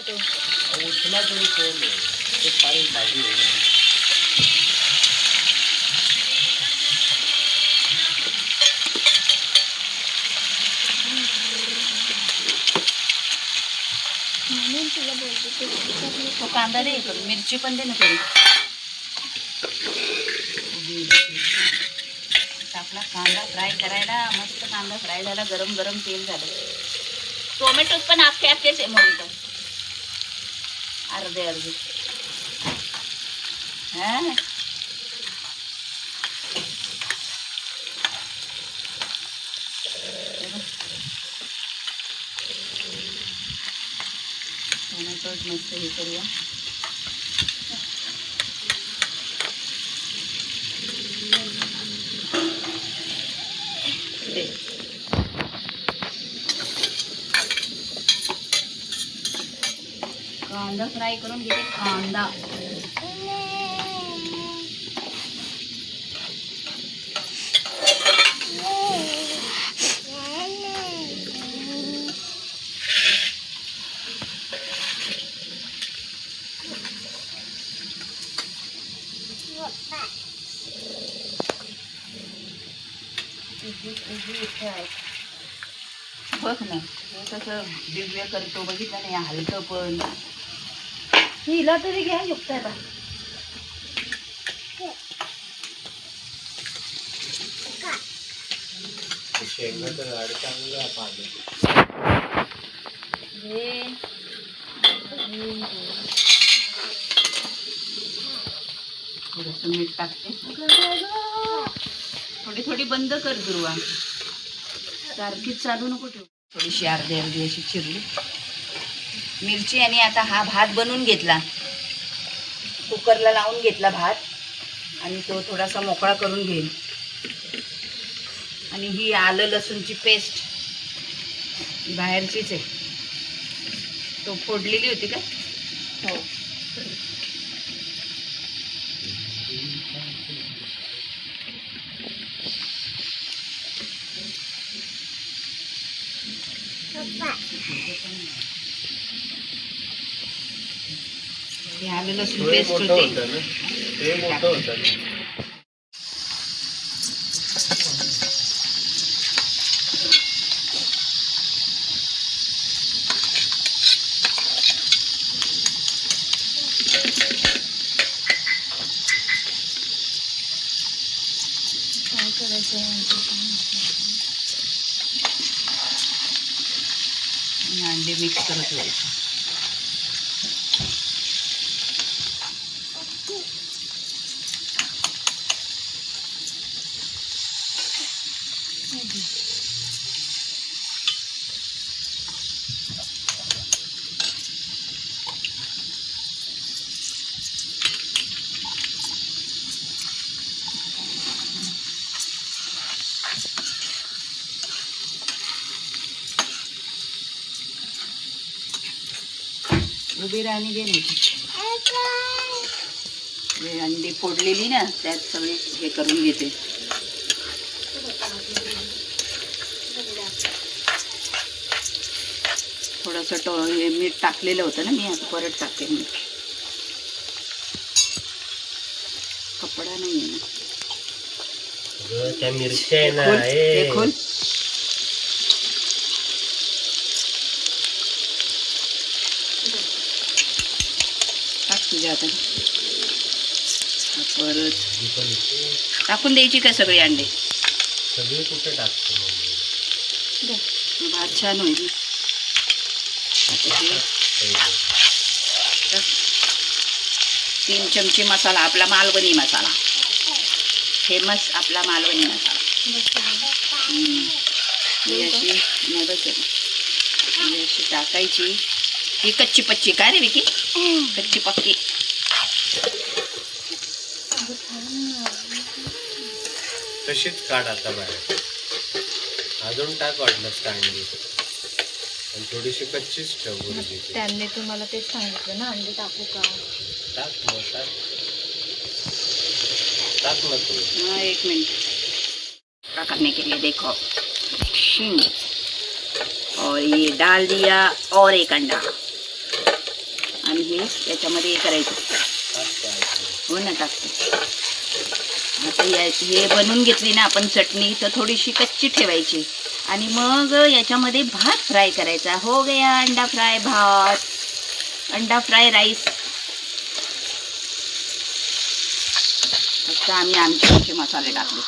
तो उठला तरी कोण आहे ते फार भाजी होईल. म्हणून तुला बोलते तो कांदा दे करून, मिरची पण दे ना करून. टाकला कांदा फ्राय करायला, मस्त कांदा फ्राय झाला, गरम गरम तेल झालं. टोमॅटो पण अख्खे अख्खेच आहे म्हणून तर अर्धे अर्धे. हा टोमॅटो मस्त हे करूया. कांदा फ्राय करून घेते. कांदा बघ ना हे कसं दिव्य करतो, बघितलं नाही हलकं पण. हिला तरी घ्या युक्ता बा. शेंगाचं झाड चांगलं पाहिजे. थोडंसं मीठ टाकते. थोडी थोडी बंद कर दुर्वा, सारखीच चालू नको ठेवू. थोडीशी अर्धी अर्धी अशी चिरली मिरची. आणि आता हा भात बनवून घेतला, कुकरला लावून घेतला भात, आणि तो थोडासा मोकळा करून घेईल. आणि ही आलं लसूणची पेस्ट बाहेरचीच आहे, तो फोडलेली होती का? हो. हे आलं लसूण पेस्ट होते. ते मोठं होतं ना. काय करायचं अंडे मिक्स करत जायचं. उभी राहणी घे नाही. अंडी फोडलेली ना त्यात सगळे हे करून घेते. थोडंसं हे मीठ टाकलेलं होतं ना मी, आता परत टाकते मीठ. कपडा नाही आहे ना. त्या मिरच्या आहे ना, हे खोल. टाक तुझ्या आता परत टाकून द्यायची का सगळी अंडे? सगळे कुठे टाकतो भात छान होईल. 3 चमचे मसाला, आपला मालवणी मसाला, फेमस आपला मालवणी मसाला. ही अशी मदत ही अशी टाकायची. ही कच्ची पच्ची काय रे विकी? कच्ची पक्की. तशीच काढ आता बाहेर. अजून टाक वाटलं अंडी, आणि थोडीशी कच्चीच ठेव गुरुजीची. त्यांनी तुम्हाला तेच सांगितलं ना, अंडी टाकू का? टाक मग, टाक ना तू. हाँ 1 मिनट क्या करने के लिए देखो और ये डाल दिया और एक अंडा. हे याच्यामध्ये हे करायचं. हो ना, टाकतो. आता हे बनवून घेतली ना आपण चटणी, तर थोडीशी कच्ची ठेवायची आणि मग याच्यामध्ये भात फ्राय करायचा. हो गया अंडा फ्राय भात, अंडा फ्राय राईस. फक्त आम्ही आमचे मसाले टाकले,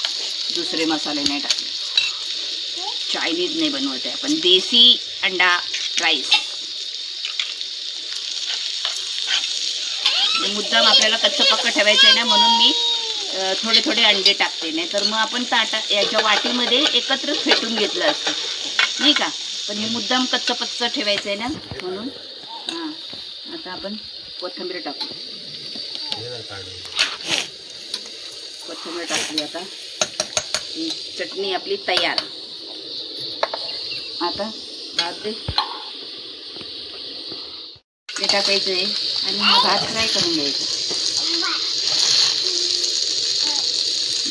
दुसरे मसाले नाही टाकले. चायनीज नाही बनवत आहे आपण, देसी अंडा राईस. मुद्दाम आपल्याला कच्चं पक्क ठेवायचं आहे ना, म्हणून मी थोडे थोडे अंडे टाकते. नाही तर मग आपण याच्या वाटीमध्ये एकत्र फेटून घेतलं असतं, नाही का. पण हे मुद्दाम कच्चं पच्चं ठेवायचं आहे ना, म्हणून. हां, आता आपण कोथिंबीर टाकू. कोथिंबीर टाकली. आता ही चटणी आपली तयार. आता भात दे ते टाकायचं आहे आणि हा भात फ्राय करून घ्यायचा.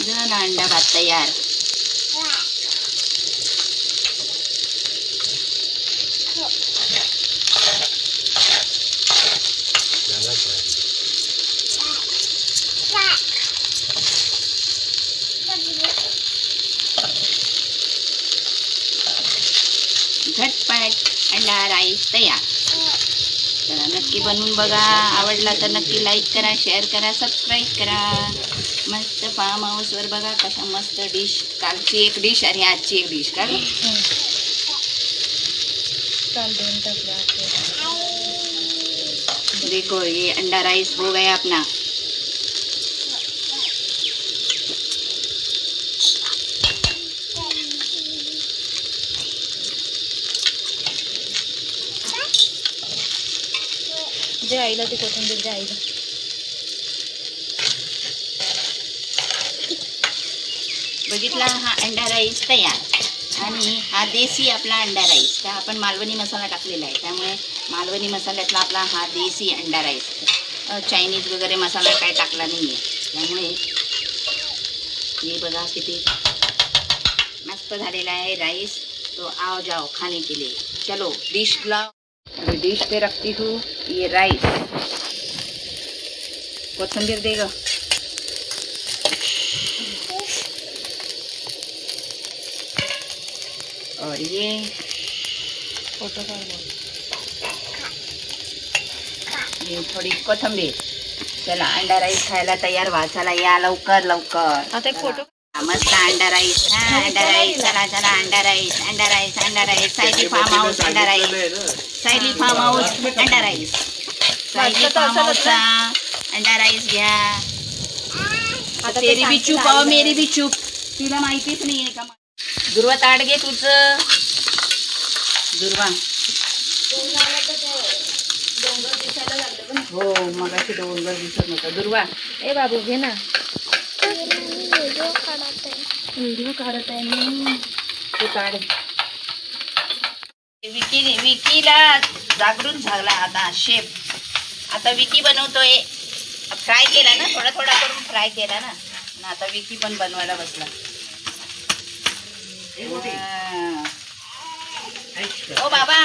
झाला अंडा भात तयार. झटपट अंडा राईस तयार. चला नक्की बनवून बघा. आवडला तर नक्की लाईक करा, शेअर करा, सबस्क्राईब करा. मस्त फार्म हाऊसवर बघा कशा मस्त डिश. कालची एक डिश आणि आजची एक डिश. का काल 2 टाकले. देखो ये अंडा राइस हो गया अपना. जे आईला ते कोथिंबीर जे आईला. बघितला हा अंडा राईस तयार. आणि हा देसी आपला अंडा राईस. का आपण मालवणी मसाला टाकलेला आहे, त्यामुळे मालवणी मसाल्यातला आपला हा देसी अंडा राईस. चायनीज वगैरे मसाला काय टाकला नाही आहे, त्यामुळे हे बघा किती मस्त झालेला आहे राईस. तो आओ जाओ खाने के लिए. चलो डिश लाओ. अभी डिश पे रखती हूँ ये राइस. कोथिंबीर देगा. और ये फोटो काढ. ये थोडी कोथिंबीर. चला अंडा राईस खायला तयार व्हा. चला या लवकर लवकर. आता एक फोटो. मस्त अंडा राईस. हा अंडा राईस. चला चला अंडा राईस, अंडा राईस, अंडा राईस. सायली फार्म हाऊस अंडा राईस. सायली फार्म हाऊस अंडा राईस. सायली फार्म हाऊसचा अंडा राईस घ्या. आता तेरी भी चूप और मेरी भी चूप. तिला माहितीच नाही आहे का. दुर्वा ताट घे तुझं. दुर्वा हो मगाशी डोंगर दिसत नव्हता. दुर्वा ए बाबू घे ना. व्हिडिओ काढत आहे मी. ते काढ. विकीला जागृत झाला आता शेफ. आता विकी बनवतोय. फ्राय केला ना, थोडा थोडा करून फ्राय केला ना, आणि आता विकी पण बनवायला बसला. ओ बाबा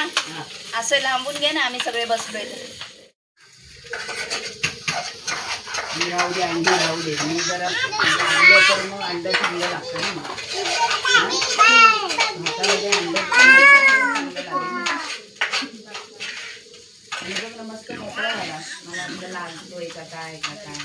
असं लांबून घे ना, आम्ही सगळे बसलोय. राहू दे अंडी राहू दे. मी जरा अंडे तर मग अंडं चांगलं लागतं ना. भातामध्ये अंडे मस्त मोकळा झाला. मला अंडं लागतोय का काय का काय.